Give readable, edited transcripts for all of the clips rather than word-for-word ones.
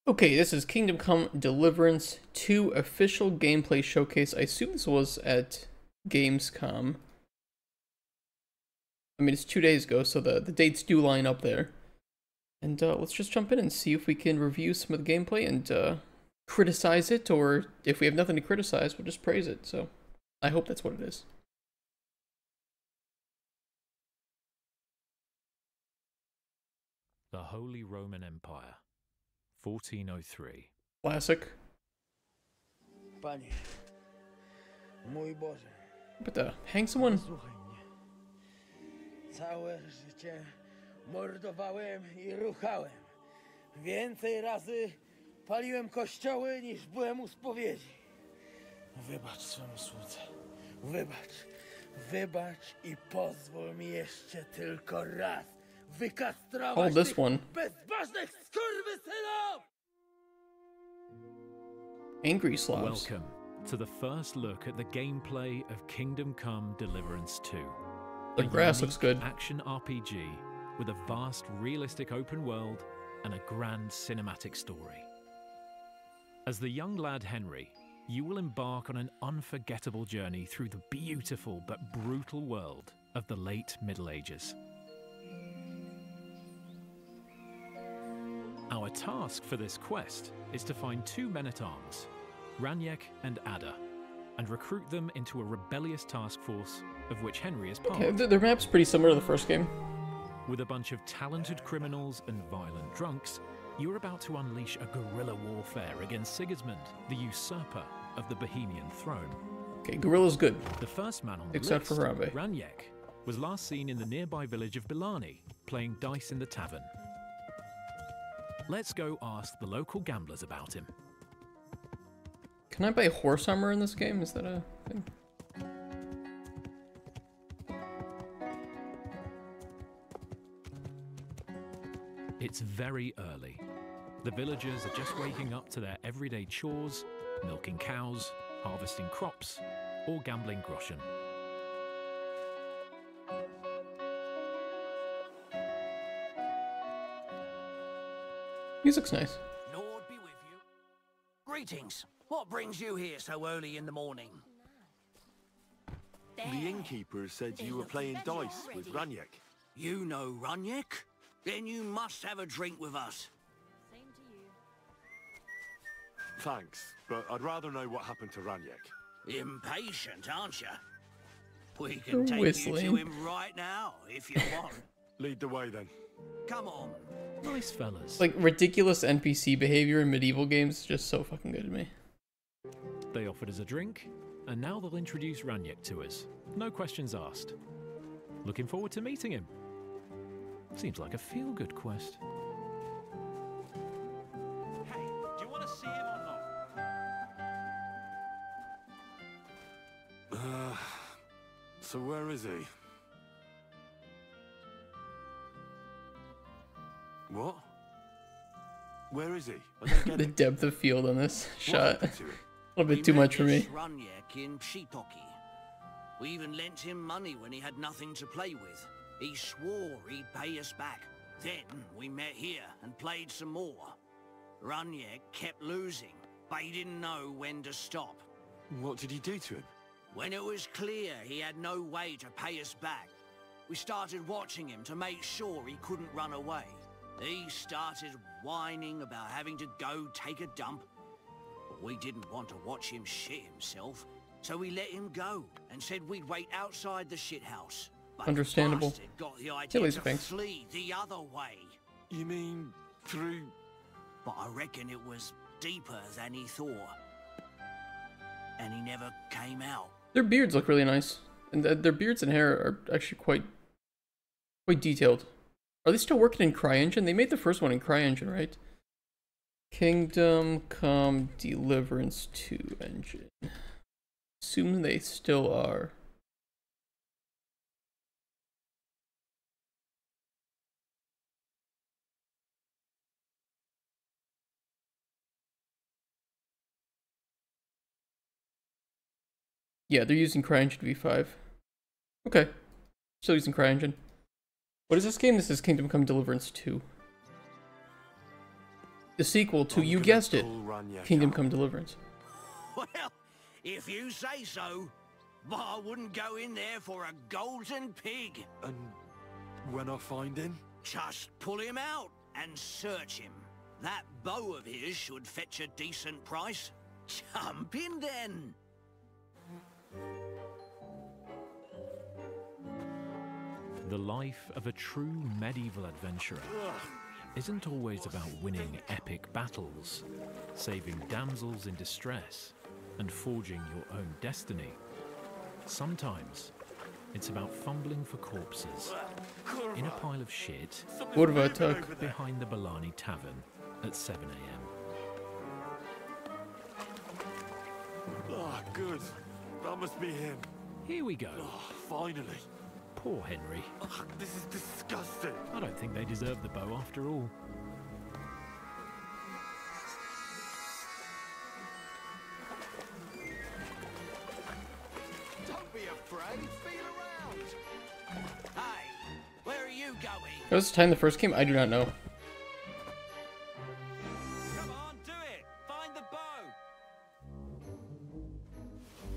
Okay, this is Kingdom Come Deliverance 2 official gameplay showcase. I assume this was at Gamescom. I mean, it's 2 days ago, so the dates do line up there. And let's just jump in and see if we can review some of the gameplay and criticize it, or if we have nothing to criticize, we'll just praise it. So I hope that's what it is. The Holy Roman Empire, 1403. Classic. Panie, mój Boże, But hang someone. słuchaj mnie. Całe życie mordowałem i ruchałem. Więcej razy paliłem kościoły niż byłem u spowiedzi. Wybacz swemu słudze. Wybacz. Wybacz i pozwól mi jeszcze tylko raz wykastrować this tych one. bezbożnych skurwysynów! Angry Slavs. Welcome to the first look at the gameplay of Kingdom Come Deliverance 2. The A grass looks unique good. action RPG with a vast realistic open world and a grand cinematic story. As the young lad Henry, you will embark on an unforgettable journey through the beautiful but brutal world of the late Middle Ages. Our task for this quest is to find two men-at-arms, Raniek and Ada, and recruit them into a rebellious task force of which Henry is part. Okay, their map's pretty similar to the first game. With a bunch of talented criminals and violent drunks, you're about to unleash a guerrilla warfare against Sigismund, the usurper of the Bohemian throne. Okay, Gorilla's good. The first man on the Except list, for Rambe. Raniek, was last seen in the nearby village of Bilani, playing dice in the tavern. Let's go ask the local gamblers about him. Can I buy horse armor in this game? Is that a thing? It's very early. The villagers are just waking up to their everyday chores, milking cows, harvesting crops, or gambling groschen. Music's nice. Lord be with you. Greetings. What brings you here so early in the morning? The innkeeper said you were playing dice with Raniek. You know Raniek? Then you must have a drink with us. Same to you. Thanks, but I'd rather know what happened to Raniek. Impatient, aren't you? We You're can take whistling. you to him right now, if you want. Lead the way then. Come on. Nice fellas. Like, ridiculous NPC behavior in medieval games is just so fucking good to me. They offered us a drink, and now they'll introduce Raniek to us. No questions asked. Looking forward to meeting him. Seems like a feel-good quest. Hey, do you want to see him or not? So where is he? What? Where is he? I don't get The it. depth of field on this What shot. happened to him? A little bit too We met much for me. this Raniek in Pshitoki. We even lent him money when he had nothing to play with. He swore he'd pay us back. Then we met here and played some more. Raniek kept losing, but he didn't know when to stop. What did you do to him? When it was clear he had no way to pay us back, we started watching him to make sure he couldn't run away. He started whining about having to go take a dump. But we didn't want to watch him shit himself, so we let him go and said we'd wait outside the shithouse. But Understandable. the bastard got the Yeah, idea laser to fangs. flee the other way. You mean through... But I reckon it was deeper than he thought. And he never came out. Their beards look really nice. And their beards and hair are actually quite detailed. Are they still working in CryEngine? They made the first one in CryEngine, right? Kingdom Come Deliverance 2 engine. Assume they still are. Yeah, they're using CryEngine v5. Okay. Still using CryEngine. What is this game? This is Kingdom Come Deliverance 2. The sequel to, you guessed it, Kingdom Come Deliverance. Well, if you say so, but I wouldn't go in there for a golden pig. And when I find him? Just pull him out and search him. That bow of his should fetch a decent price. Jump in then. The life of a true medieval adventurer isn't always about winning epic battles, saving damsels in distress, and forging your own destiny. Sometimes it's about fumbling for corpses in a pile of shit Kurva behind the Balani Tavern at 7 a.m. Ah, good. That must be him. Here we go. Oh, finally. Poor Henry. Ugh, this is disgusting. I don't think they deserve the bow after all. Don't be afraid, feel around. Hey, where are you going? Was the time the first game? I do not know. Come on, do it! Find the bow!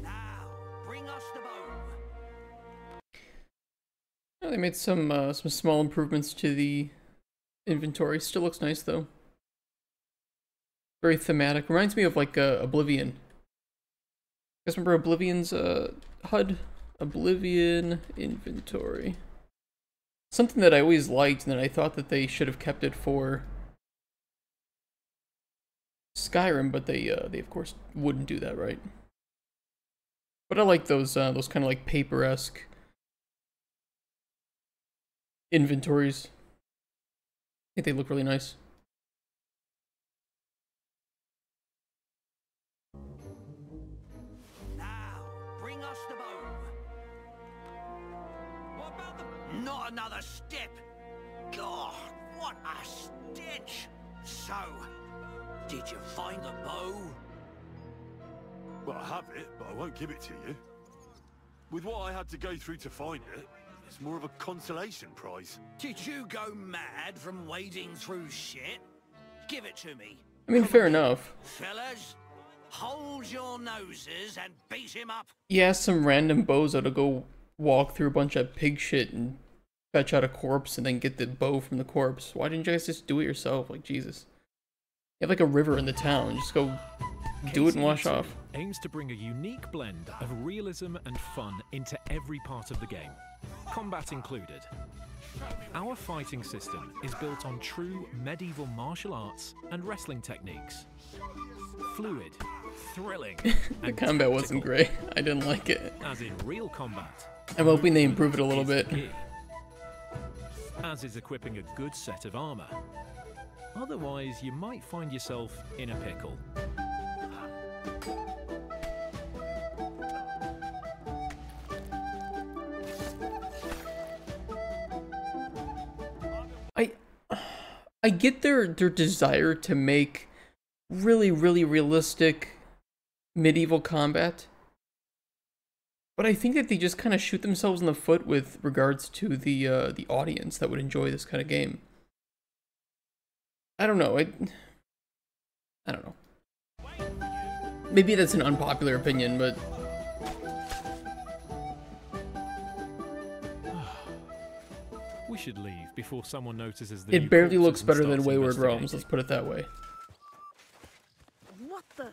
Now, bring us the bow. Yeah, they made some small improvements to the inventory. Still looks nice though. Very thematic. Reminds me of like Oblivion. You guys remember Oblivion's HUD? Oblivion inventory. Something that I always liked, and that I thought that they should have kept it for Skyrim, but they of course wouldn't do that, right? But I like those kind of like paper-esque inventories. I think they look really nice. Now, bring us the bow. What about the... Not another step. God, what a stench. So, did you find the bow? Well, I have it, but I won't give it to you. With what I had to go through to find it, it's more of a consolation prize. Did you go mad from wading through shit? Give it to me. I mean, fair enough. Fellas, hold your noses and beat him up. You asked some random bozo to go walk through a bunch of pig shit and fetch out a corpse and then get the bow from the corpse. Why didn't you guys just do it yourself? Like, Jesus. You have like a river in the town. Just go do it and wash off. Aims to bring a unique blend of realism and fun into every part of the game, combat included. Our fighting system is built on true medieval martial arts and wrestling techniques. Fluid, thrilling, The and combat wasn't tactical, great. I didn't like it. as in real combat. I'm hoping they improve it a little is bit. key. As is equipping a good set of armor. Otherwise, you might find yourself in a pickle. I get their desire to make really realistic medieval combat, but I think that they just kind of shoot themselves in the foot with regards to the audience that would enjoy this kind of game. I don't know. I don't know. Maybe that's an unpopular opinion, but We should leave before someone notices the it new barely corpses looks and better than starts Wayward Realms. investigating. Let's put it that way. What the?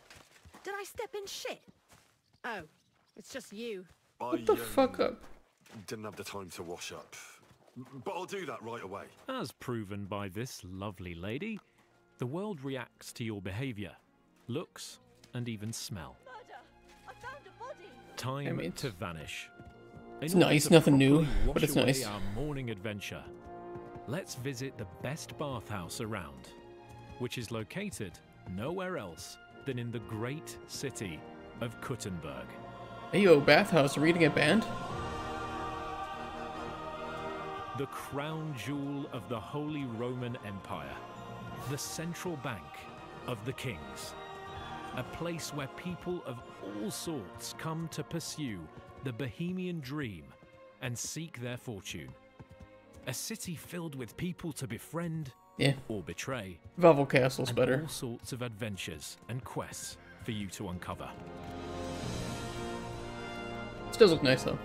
Did I step in shit? Oh, it's just you. What the fuck up? Didn't have the time to wash up. But I'll do that right away. As proven by this lovely lady, the world reacts to your behavior, looks, and even smell. Murder! I found a body! Time I mean, to vanish. it's In order nice, to nothing new, properly but wash it's away nice. Our morning adventure. Let's visit the best bathhouse around, which is located nowhere else than in the great city of Kuttenberg. Hey yo, bathhouse, are we gonna get banned? The crown jewel of the Holy Roman Empire, the central bank of the kings, a place where people of all sorts come to pursue the Bohemian dream and seek their fortune. A city filled with people to befriend Yeah. or betray, Vavel Castle's and better. all sorts of adventures and quests for you to uncover. This does look nice though.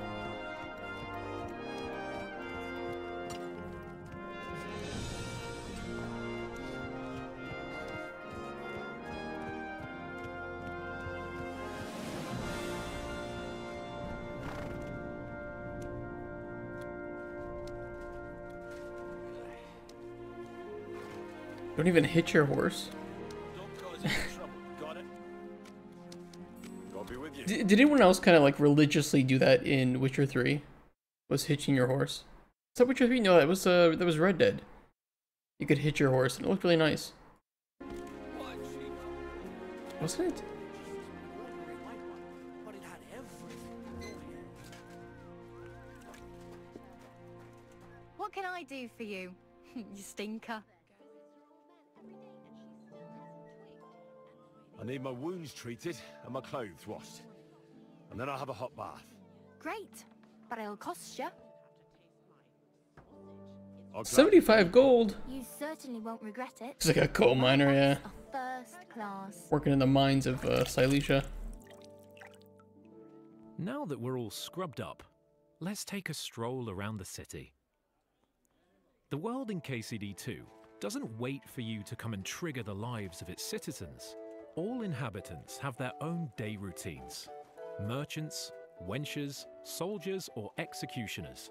Don't even hit your horse. Don't cause any trouble. Got it? I'll be with you. Did anyone else kind of like religiously do that in Witcher 3? Was hitching your horse? Is that Witcher 3? No, that was Red Dead. You could hitch your horse and it looked really nice. Wasn't it? What can I do for you, you stinker? I need my wounds treated and my clothes washed. And then I'll have a hot bath. Great, but it'll cost you. I'll gladly 75 gold. You certainly won't regret it. It's like a coal miner, yeah. A first class. Working in the mines of Silesia. Now that we're all scrubbed up, let's take a stroll around the city. The world in KCD2 doesn't wait for you to come and trigger the lives of its citizens. All inhabitants have their own day routines. Merchants, wenchers, soldiers, or executioners.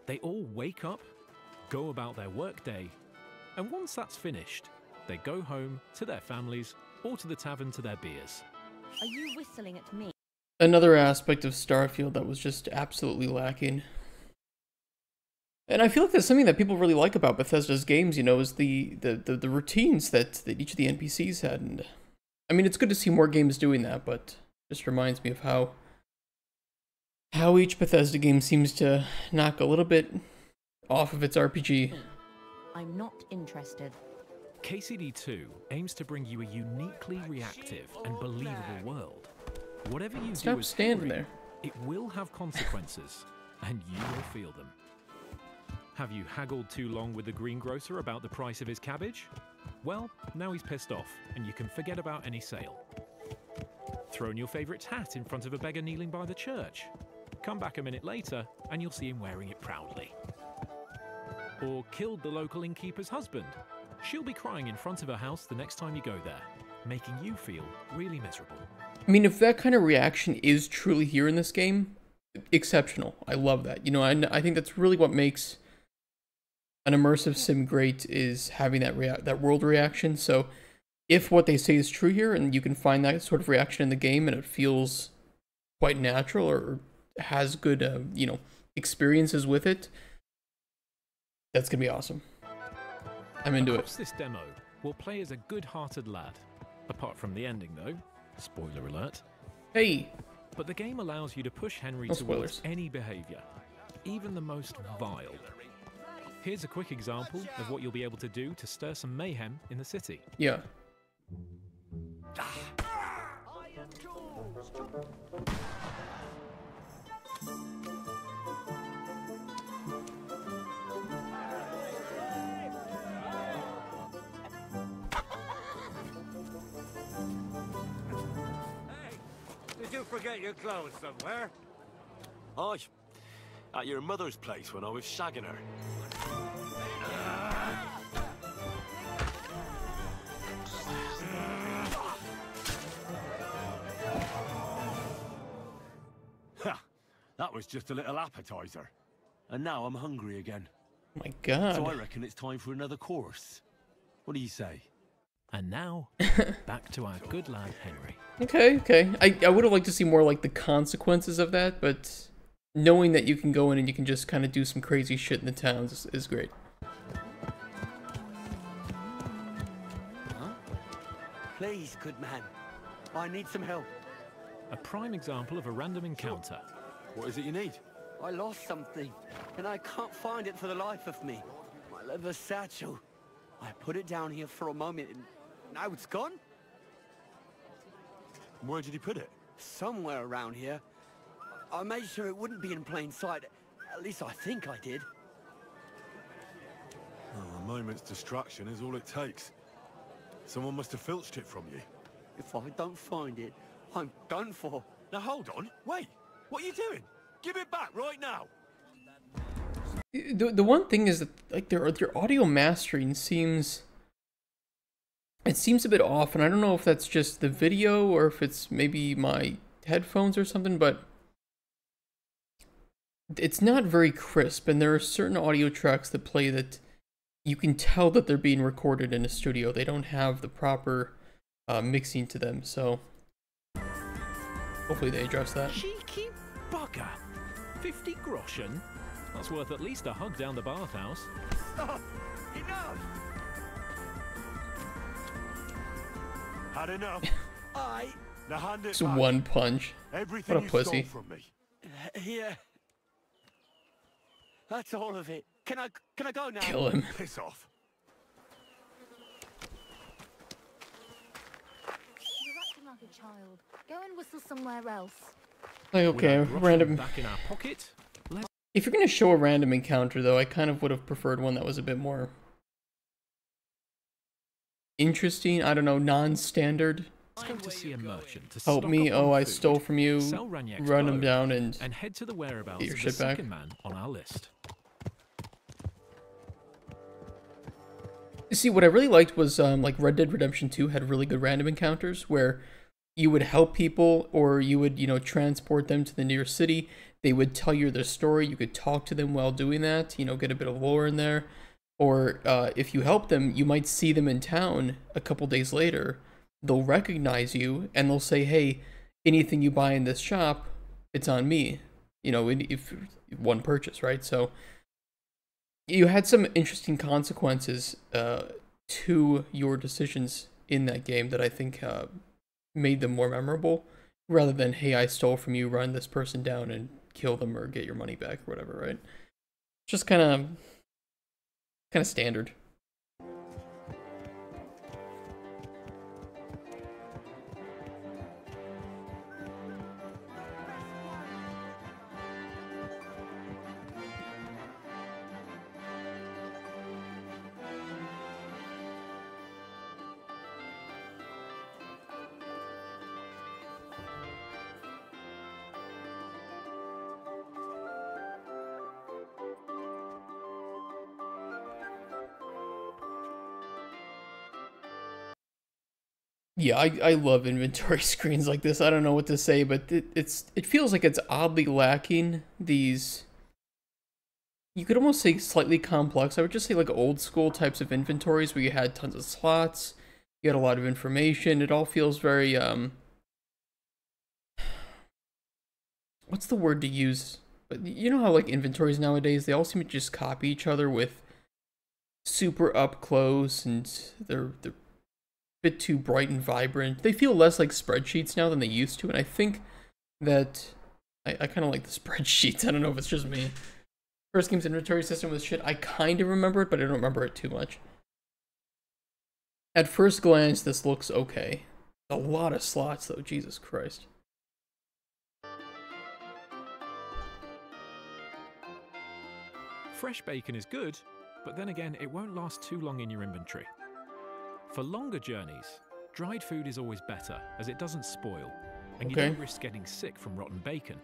They all wake up, go about their workday, and once that's finished, they go home to their families or to the tavern to their beers. Are you whistling at me? Another aspect of Starfield that was just absolutely lacking. And I feel like that's something that people really like about Bethesda's games, you know, is the routines that each of the NPCs had. And I mean, it's good to see more games doing that, but it just reminds me of how each Bethesda game seems to knock a little bit off of its RPG. I'm not interested. KCD2 aims to bring you a uniquely reactive and believable world. Whatever you do Stop as standing Henry, there. it will have consequences, and you will feel them. Have you haggled too long with the greengrocer about the price of his cabbage? Well, now he's pissed off, and you can forget about any sale. Thrown your favourite hat in front of a beggar kneeling by the church. Come back a minute later, and you'll see him wearing it proudly. Or killed the local innkeeper's husband. She'll be crying in front of her house the next time you go there, making you feel really miserable. I mean, if that kind of reaction is truly here in this game, exceptional. I love that. You know, I think that's really what makes an immersive sim great, is having that world reaction. So if what they say is true here and you can find that sort of reaction in the game and it feels quite natural or has good, you know, experiences with it, that's going to be awesome. I'm into Across it. this demo, we'll play as a good-hearted lad. Apart from the ending, though. Spoiler alert. Hey! But the game allows you to push Henry No towards spoilers. any behaviour, even the most vile. Here's a quick example of what you'll be able to do to stir some mayhem in the city. Yeah. Did you forget your clothes somewhere? Aye. At your mother's place when I was shagging her. Ha! That was just a little appetizer. And now I'm hungry again. Oh my god. So I reckon it's time for another course. What do you say? And now, back to our good lad Henry. Okay. I would have liked to see more like the consequences of that, but knowing that you can go in and you can just kind of do some crazy shit in the towns is great. Huh? Please, good man. I need some help. A prime example of a random encounter. What is it you need? I lost something, and I can't find it for the life of me. My leather satchel. I put it down here for a moment, and now it's gone? Where did you put it? Somewhere around here. I made sure it wouldn't be in plain sight. At least I think I did. Oh, moment's distraction is all it takes. Someone must have filched it from you. If I don't find it, I'm done for. Now hold on, wait. What are you doing? Give it back right now. The one thing is that like their audio mastering seems a bit off, and I don't know if that's just the video or if it's maybe my headphones or something, but it's not very crisp, and there are certain audio tracks that play that you can tell that they're being recorded in a studio. They don't have the proper mixing to them, so hopefully they address that. Cheeky bugger. 50 groschen? That's worth at least a hug down the bathhouse. Stop! Enough! Had enough? Now hand it It's back. one punch. Everything What a you pussy. stole from me. Here. That's all of it. Can I go now? Kill him. Piss off. You're acting like a child. Go and whistle somewhere else. Like, okay, With our groschen random. back in our pocket. Let's If you're gonna show a random encounter, though, I kind of would have preferred one that was a bit more interesting. I don't know, non-standard. go to see a merchant to Help stock me! up on Oh, I food, stole from you. sell Raniak's Run him bow, down and head to the whereabouts get your of the shit back. second man on our list. You see, what I really liked was like Red Dead Redemption 2 had really good random encounters where you would help people, or you would, you know, transport them to the nearest city. They would tell you their story. You could talk to them while doing that, you know, get a bit of lore in there. Or if you help them, you might see them in town a couple days later. They'll recognize you and they'll say, hey, anything you buy in this shop, it's on me. You know, if one purchase, right? So you had some interesting consequences to your decisions in that game that I think made them more memorable, rather than, hey, I stole from you, run this person down and kill them or get your money back or whatever, right? Just kind of standard. Yeah, I love inventory screens like this. I don't know what to say, but it feels like it's oddly lacking these, you could almost say slightly complex. I would just say like old school types of inventories where you had tons of slots, you had a lot of information. It all feels very what's the word to use? But you know how like inventories nowadays, they all seem to just copy each other with super up close, and they're bit too bright and vibrant. They feel less like spreadsheets now than they used to, and I think that I kind of like the spreadsheets. I don't know if it's just me. First game's inventory system was shit. I kind of remember it, but I don't remember it too much. At first glance, this looks okay. A lot of slots, though. Jesus Christ. Fresh bacon is good, but then again, it won't last too long in your inventory. For longer journeys, dried food is always better, as it doesn't spoil, and you Okay. don't risk getting sick from rotten bacon.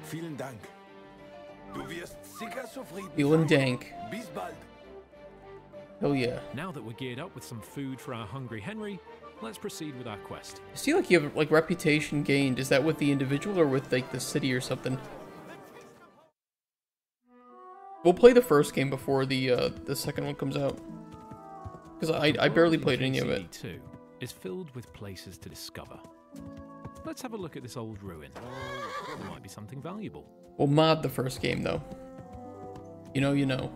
Vielen Dank. Du wirst sicher zufrieden Feeling sein. dank. Bis bald. Hell yeah. Now that we're geared up with some food for our hungry Henry, let's proceed with our quest. You see, like, you have, like, reputation gained. Is that with the individual or with, like, the city or something? We'll play the first game before the second one comes out. Because I barely played any of it. KCD2 is filled with places to discover. Let's have a look at this old ruin. There might be something valuable. We'll mod the first game, though. You know, you know.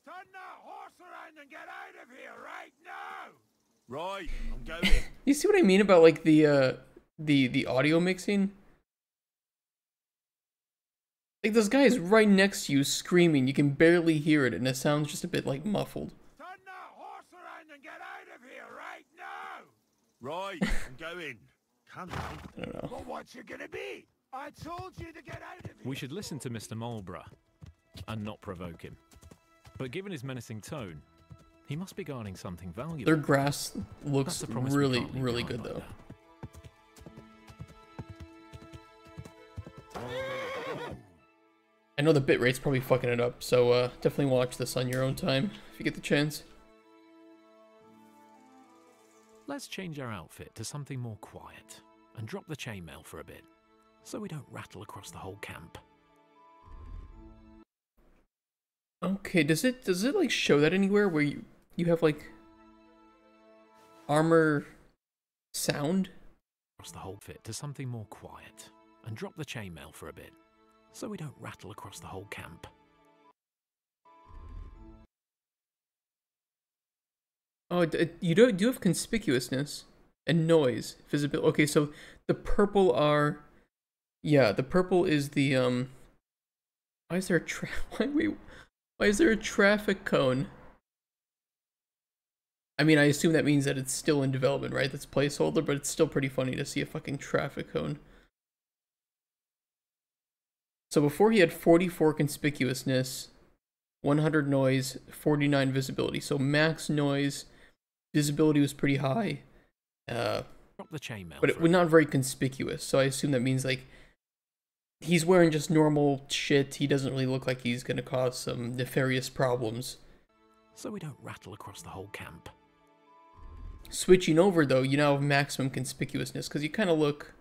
Turn that horse around and get out of here right now! Right, I'm going. You see what I mean about, like, the audio mixing? Like, this guy is right next to you screaming. You can barely hear it, and it sounds just a bit, like, muffled. Turn that horse Right, I'm going. Come on. I don't know. Well, what's it gonna be? I told you to get out of here. We should listen to Mr. Marlborough and not provoke him. But given his menacing tone, he must be guarding something valuable. Their grass looks That's a promise we really, can't leave really behind good like though. that. I know the bitrate's probably fucking it up, so definitely watch this on your own time if you get the chance. Let's change our outfit to something more quiet and drop the chainmail for a bit, so we don't rattle across the whole camp. Okay, does it like show that anywhere where you have like armor sound? Across the whole fit to something more quiet and drop the chainmail for a bit, so we don't rattle across the whole camp. Oh, you do have conspicuousness and noise, visibility. Okay, so the purple are, yeah, the purple is the Why is there a why is there a traffic cone? I mean, I assume that means that it's still in development, right? That's placeholder, but it's still pretty funny to see a fucking traffic cone. So before he had 44 conspicuousness, 100 noise, 49 visibility. So max noise, visibility was pretty high. Drop the chainmail. But it was not very conspicuous. So I assume that means like he's wearing just normal shit. He doesn't really look like he's gonna cause some nefarious problems. So we don't rattle across the whole camp. Switching over though, you now have maximum conspicuousness because you kind of look.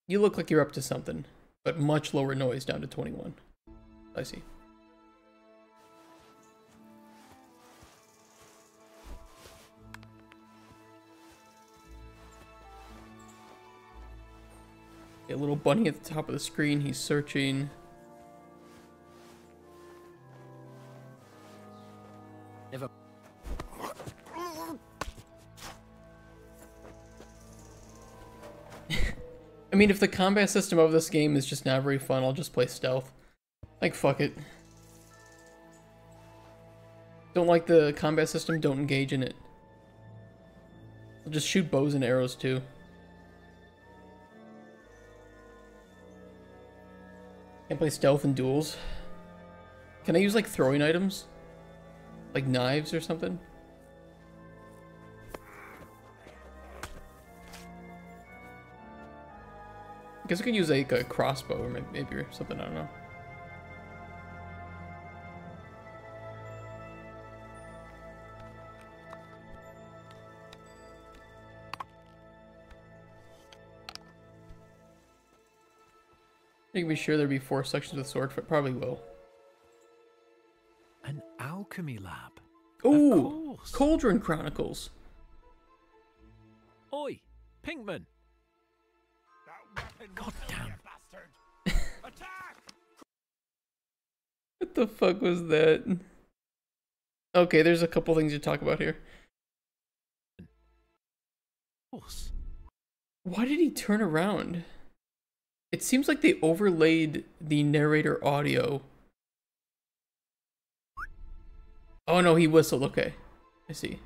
You look like you're up to something, but much lower noise down to 21. I see. A little bunny at the top of the screen. He's searching. Never. I mean, if the combat system of this game is just not very fun, I'll just play stealth. Like, fuck it. Don't like the combat system, don't engage in it. I'll just shoot bows and arrows too. Can't play stealth in duels. Can I use like throwing items? Like knives or something? I guess I could use like a crossbow or maybe or something, I don't know. You can be sure there'd be 4 sections with sword fight. Probably will. An alchemy lab. Ooh! Cauldron Chronicles. Oi! Pinkman! God damn. What the fuck was that? Okay, there's a couple things to talk about here. Why did he turn around? It seems like they overlaid the narrator audio. Oh no, he whistled. Okay, I see.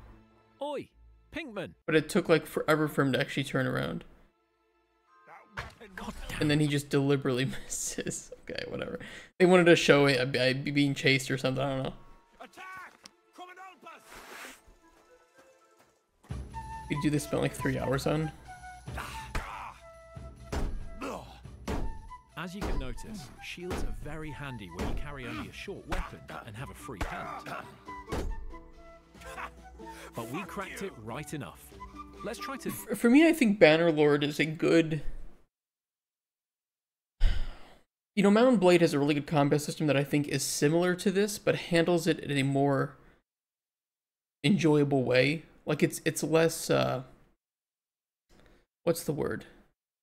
Oi! Pinkman! But it took like forever for him to actually turn around. God damn. And then he just deliberately misses. Okay, whatever. They wanted to show it being chased or something. I don't know. Attack! Come and help us! We do this spent like 3 hours on. As you can notice, shields are very handy when you carry only a short weapon and have a free hand. But we cracked it right enough. Let's try to... For me, I think Bannerlord is a good... You know, Mount and Blade has a really good combat system that I think is similar to this, but handles it in a more enjoyable way. Like, it's less, what's the word?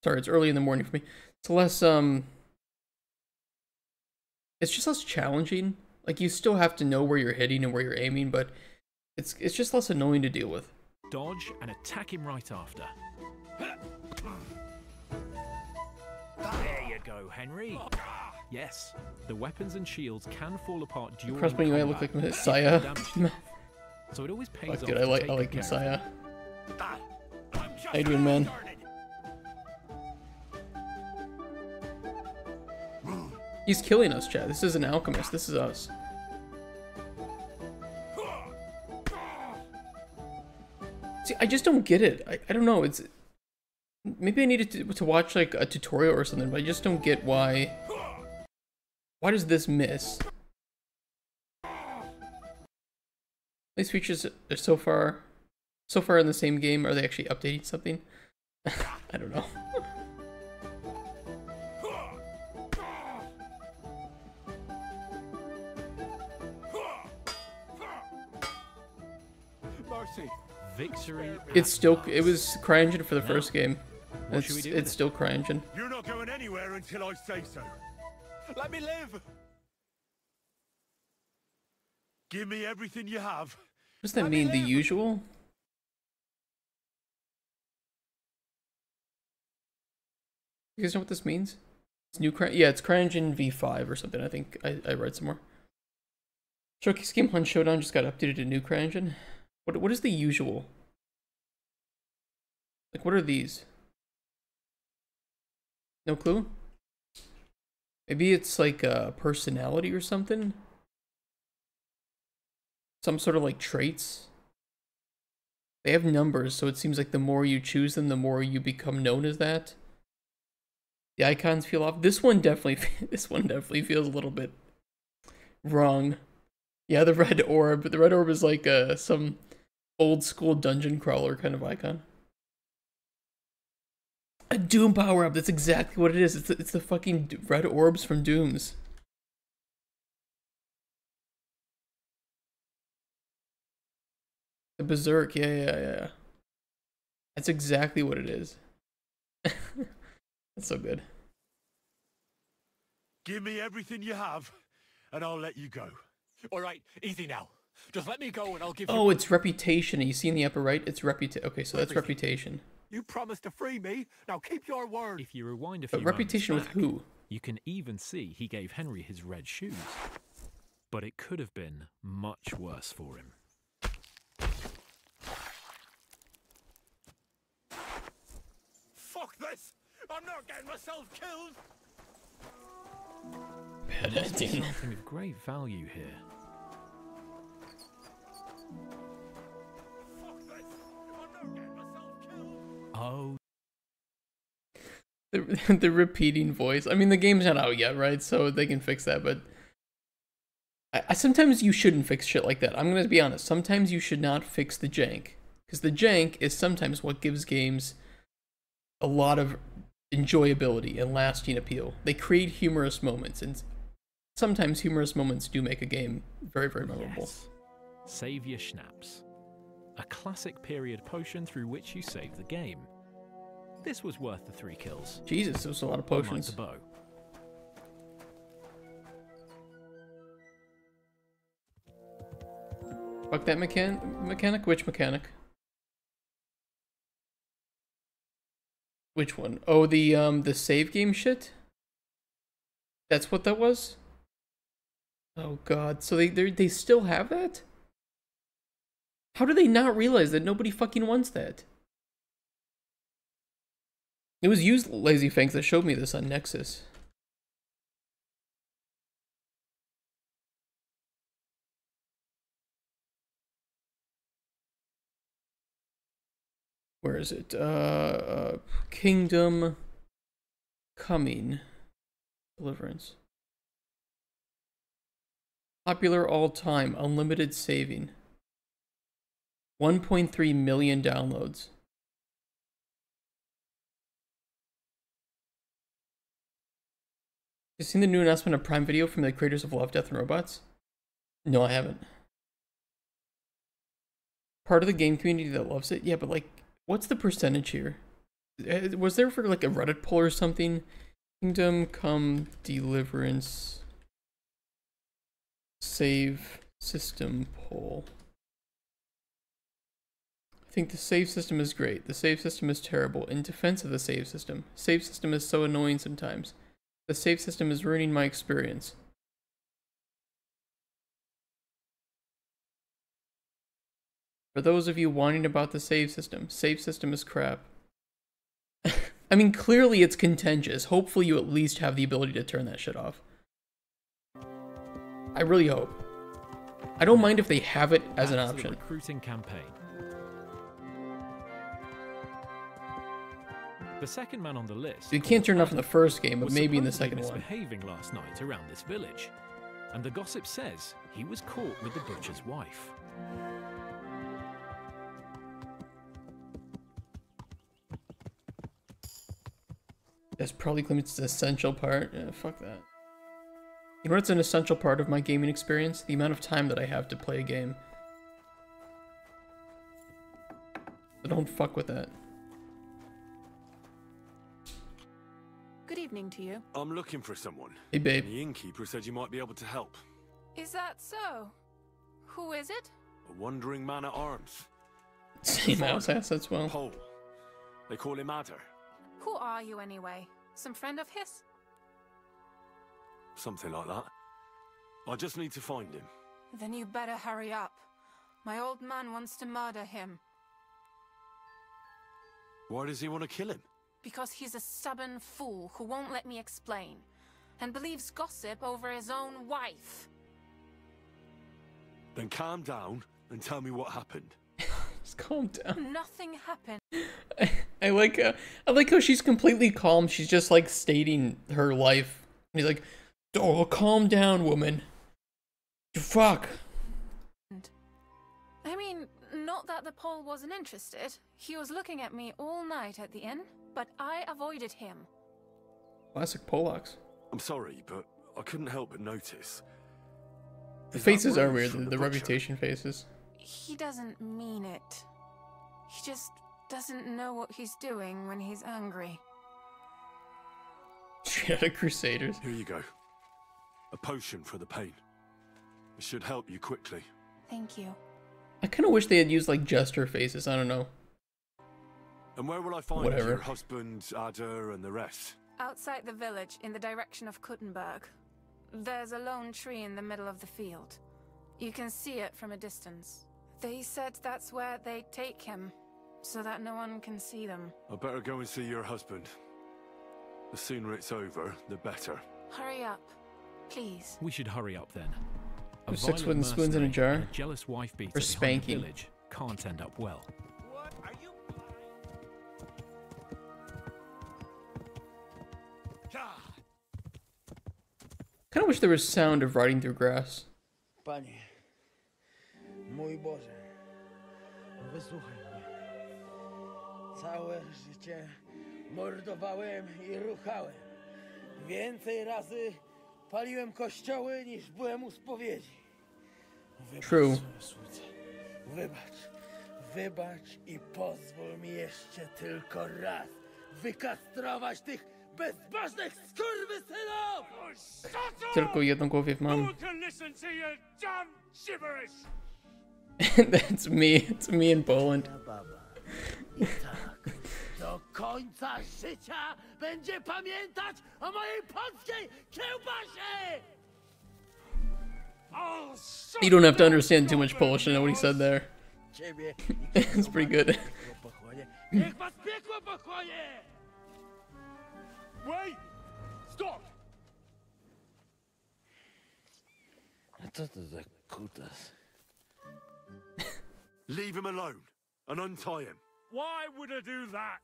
Sorry, it's early in the morning for me. It's less, it's just less challenging. Like, you still have to know where you're hitting and where you're aiming, but it's just less annoying to deal with. Dodge and attack him right after. There you go, Henry. Yes, the weapons and shields can fall apart during Crossbow, you might look like Messiah. So it always pays Fuck, off dude, to I take like good care of Messiah. them. How you doing, man? He's killing us, Chad. This is an alchemist. This is us. See, I just don't get it. I don't know. It's maybe I needed to watch like a tutorial or something, but I just don't get why. Why does this miss? These features are so far in the same game. Are they actually updating something? I don't know. Mercy. Victory. It was CryEngine for the first game. What should we do with It's still CryEngine. You're not going anywhere until I say so. Let me live. Give me everything you have. What does that mean? The usual? You guys know what this means? It's new yeah, it's CryEngine V5 or something. I think I read somewhere. Showcase Game Hunt Showdown just got updated to new CryEngine. What is the usual? Like, what are these? No clue? Maybe it's like a personality or something? Some sort of like traits? They have numbers, so it seems like the more you choose them, the more you become known as that. The icons feel off. This one definitely feels a little bit wrong. Yeah, the red orb. The red orb is like some old school dungeon crawler kind of icon. A Doom power up. That's exactly what it is. It's the fucking red orbs from Dooms. The Berserk. Yeah. That's exactly what it is. That's so good. Give me everything you have, and I'll let you go. All right, easy now. Just let me go and I'll give you... Oh, it's reputation. You see in the upper right? It's reputation. Okay, so that's reputation. You promised to free me. Now keep your word. If you rewind a few But reputation with back, who? You can even see he gave Henry his red shoes. But it could have been much worse for him. Fuck this! I'm not getting myself killed! Bad Must be ending. something of great value here. Fuck this! I'm not getting myself killed! Oh. The repeating voice. I mean, the game's not out yet, right? So they can fix that, but I sometimes you shouldn't fix shit like that. I'm gonna be honest. Sometimes you should not fix the jank, because the jank is sometimes what gives games a lot of enjoyability and lasting appeal. They create humorous moments, and sometimes humorous moments do make a game very, very memorable. Yes. Save your schnapps. A classic period potion through which you save the game. This was worth the 3 kills. Jesus, there was a lot of Unlike potions. the bow. Fuck that mechanic? Which mechanic? Which one? Oh, the save game shit? That's what that was? Oh god, so they still have that? How do they not realize that nobody fucking wants that? It was used, Lazy Fangs, that showed me this on Nexus. Where is it? Kingdom Coming. Deliverance. Popular all time, unlimited saving. 1.3 million downloads. You seen the new announcement of Prime Video from the creators of Love, Death, and Robots? No, I haven't. Part of the game community that loves it? Yeah, but like, what's the percentage here? Was there for like a Reddit poll or something? Kingdom Come Deliverance Save System poll. I think the save system is great. The save system is terrible. In defense of the save system. Save system is so annoying sometimes. The save system is ruining my experience. For those of you whining about the save system is crap. I mean, clearly it's contentious. Hopefully you at least have the ability to turn that shit off. I really hope. I don't mind if they have it as an Back to the option. recruiting campaign. The second man on the list. You can't turn it off in the first game, but was maybe in the supposedly second one. misbehaving last night around this village, and the gossip says he was caught with the butcher's wife. That's probably Clement's essential part. Yeah, fuck that. You know what's an essential part of my gaming experience? The amount of time that I have to play a game. So don't fuck with that. Good evening to you. I'm looking for someone. Hey, babe. The innkeeper said you might be able to help. Is that so? Who is it? A wandering man at arms. Same house assets, well. Pole. They call him Adder. Who are you anyway? Some friend of his? Something like that. I just need to find him. Then you better hurry up. My old man wants to murder him. Why does he want to kill him? Because he's a stubborn fool who won't let me explain. And believes gossip over his own wife. Then calm down and tell me what happened. Just calm down. Nothing happened. I like how she's completely calm. She's just like stating her life. And he's like, "Oh, calm down, woman. Fuck." I mean, not that the Pole wasn't interested. He was looking at me all night at the inn, but I avoided him. Classic Polacks. I'm sorry, but I couldn't help but notice. The Is that faces are Rose weird. from The the butcher? reputation faces. He doesn't mean it. He just doesn't know what he's doing when he's angry. Straight out of Crusaders. Here you go. A potion for the pain. It should help you quickly. Thank you. I kind of wish they had used like jester faces. I don't know. And where will I find Whatever. your husband, Adder, and the rest? Outside the village, in the direction of Kuttenberg. There's a lone tree in the middle of the field. You can see it from a distance. They said that's where they'd take him, so that no one can see them. I better go and see your husband. The sooner it's over, the better. Hurry up, please. We should hurry up then. A There's 6 violent wooden spoons in a mercenary jar. and a jealous wife beater For behind the spanking. village can't end up well. What? Are you God. Kind of wish there was sound of riding through grass. Panie, mój Boże, wysłuchaj mnie. Całe życie mordowałem i ruchałem. Więcej razy paliłem kościoły niż byłem u spowiedzi. Wybacz, True. słudze. Wybacz i pozwól mi jeszcze tylko raz wykastrować tych bezbożnych skurwysynów! Tylko jedną głowiew mam. can listen to your dumb gibberish? That's me. It's me in Poland. Baba. I tak, do końca życia będzie pamiętać o mojej polskiej kiełbasie! You don't have to understand too much Polish to know what he said there. Ciebie It's pretty good. pochłonie. Niech was piekło pochłonie! Wait! Stop! A co to za kutas? Leave him alone and untie him. Why would I do that?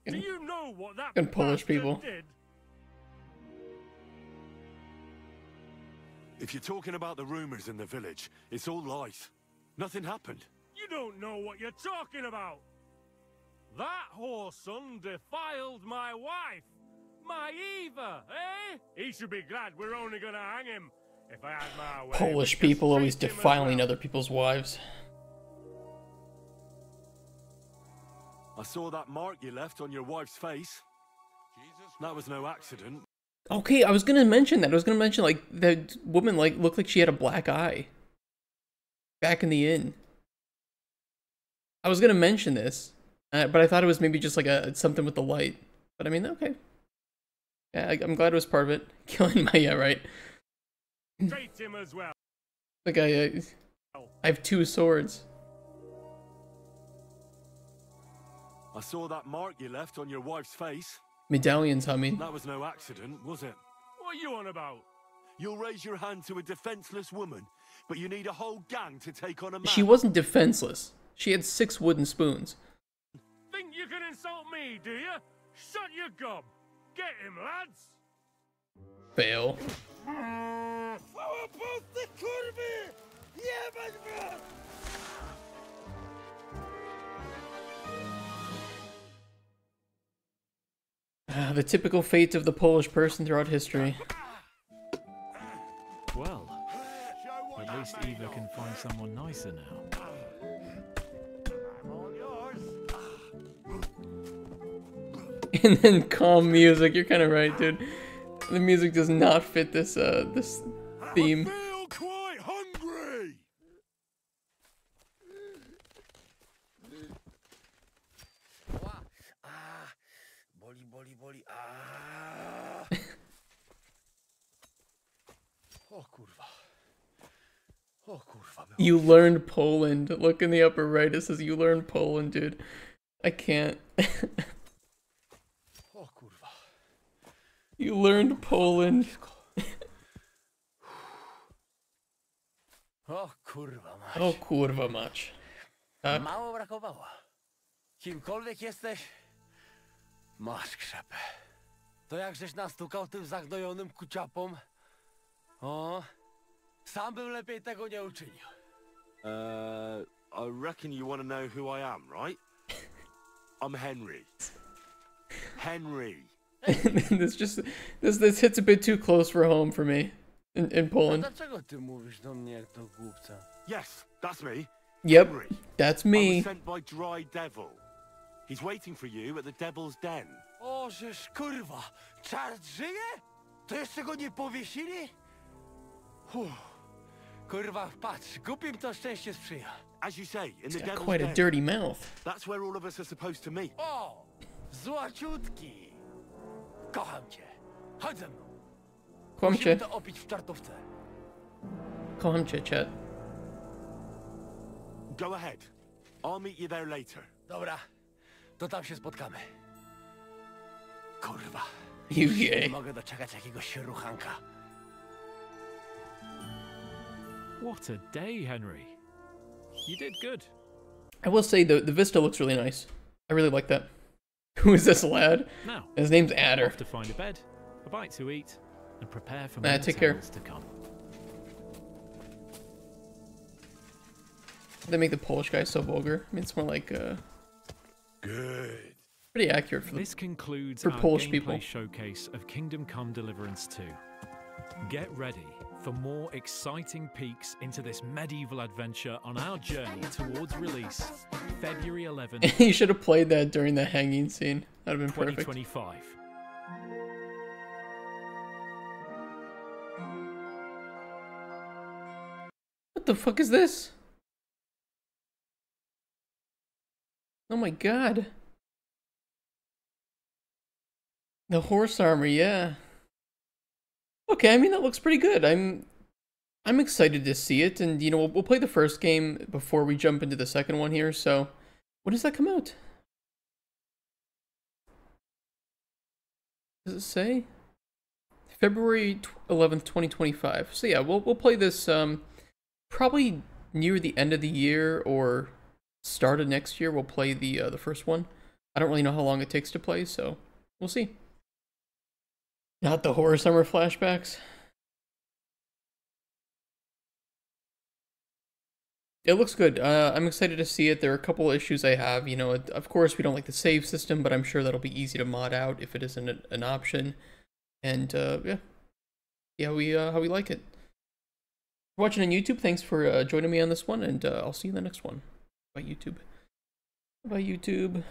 Do you know what that And Polish bastard people. did? If you're talking about the rumors in the village, it's all lies. Nothing happened. You don't know what you're talking about. That whoreson defiled my wife. My Eva, eh? He should be glad we're only gonna hang him. If I had my way, Polish we could people always shake him as defiling well. other people's wives. I saw that mark you left on your wife's face. That was no accident. Okay, I was gonna mention that. I was gonna mention like the woman like looked like she had a black eye. Back in the inn. I was gonna mention this, but I thought it was maybe just like something with the light. But I mean, okay. Yeah, I'm glad it was part of it. Killing my right. Treat him as well. Like I have 2 swords. I saw that mark you left on your wife's face. Medallions, I mean. That was no accident, was it? What are you on about? You'll raise your hand to a defenseless woman, but you need a whole gang to take on a man. She wasn't defenseless. She had 6 wooden spoons. Think you can insult me, do you? Shut your gob. Get him, lads. Fail. The typical fate of the Polish person throughout history. Well, at least Eva can find someone nicer now. And then calm music. You're kind of right, dude. The music does not fit this this theme. I feel quite hungry. Boli, boli. O kurwa. O kurwa. You learned Poland. Look in the upper right. It says you learned Poland, dude. I can't. O kurwa. You learned Poland. O kurwa mać. Oh kurwa mać. Tak? Mało brakowało. Kimkolwiek jesteś, masz krzepę. To jak żeś nastukał tym zagnojonym kuciapom? O, sam bym lepiej tego nie uczynił. I reckon you want to know who I am, right? I'm Henry. Henry. this hits a bit too close for home for me in Poland. Dlaczego ty mówisz do mnie jak do głupca? Yes, that's me. Yep, Henry. that's I me. was sent by Dry Devil. He's waiting for you at the Devil's Den. O, żeż kurwa, czart żyje? To jeszcze go nie powiesili? Kurwa, patrz, głupim to szczęście sprzyja. As you say, in He's the got Devil's quite a Den. dirty mouth. That's where all of us are supposed to meet. O, złaciutki. Kocham cię. Chodź ze mną. Kocham Musimy cię. to opić w czartówce. Kocham cię, chat. Go ahead. I'll meet you there later. Dobra, to tam się spotkamy. Kurwa. You Nie gay. mogę doczekać jakiegoś ruchanka. What a day, Henry. You did good. I will say the vista looks really nice. I really like that. Who is this lad? Now, His name's Adder. off to find a bed, a bite to eat, and prepare for Nah, more take care. tales to come. They make the Polish guy so vulgar. I mean, it's more like Good. pretty accurate for This concludes for our Polish gameplay people. showcase of Kingdom Come Deliverance 2. Get ready for more exciting peeks into this medieval adventure on our journey towards release, February 11th, You should have played that during the hanging scene. That'd have been perfect. 2025. What the fuck is this? Oh my god. The horse armor, yeah. Okay, I mean that looks pretty good. I'm excited to see it, and you know we'll play the first game before we jump into the second one here. So, when does that come out? Does it say? February 11th, 2025. So yeah, we'll play this probably near the end of the year or start of next year. We'll play the first one. I don't really know how long it takes to play, so we'll see. Not the horror summer flashbacks. It looks good. I'm excited to see it. There are a couple issues I have. You know, of course, we don't like the save system, but I'm sure that'll be easy to mod out if it isn't an option. And yeah, how we like it. For watching on YouTube, thanks for joining me on this one, and I'll see you in the next one. Bye, YouTube. Bye, YouTube.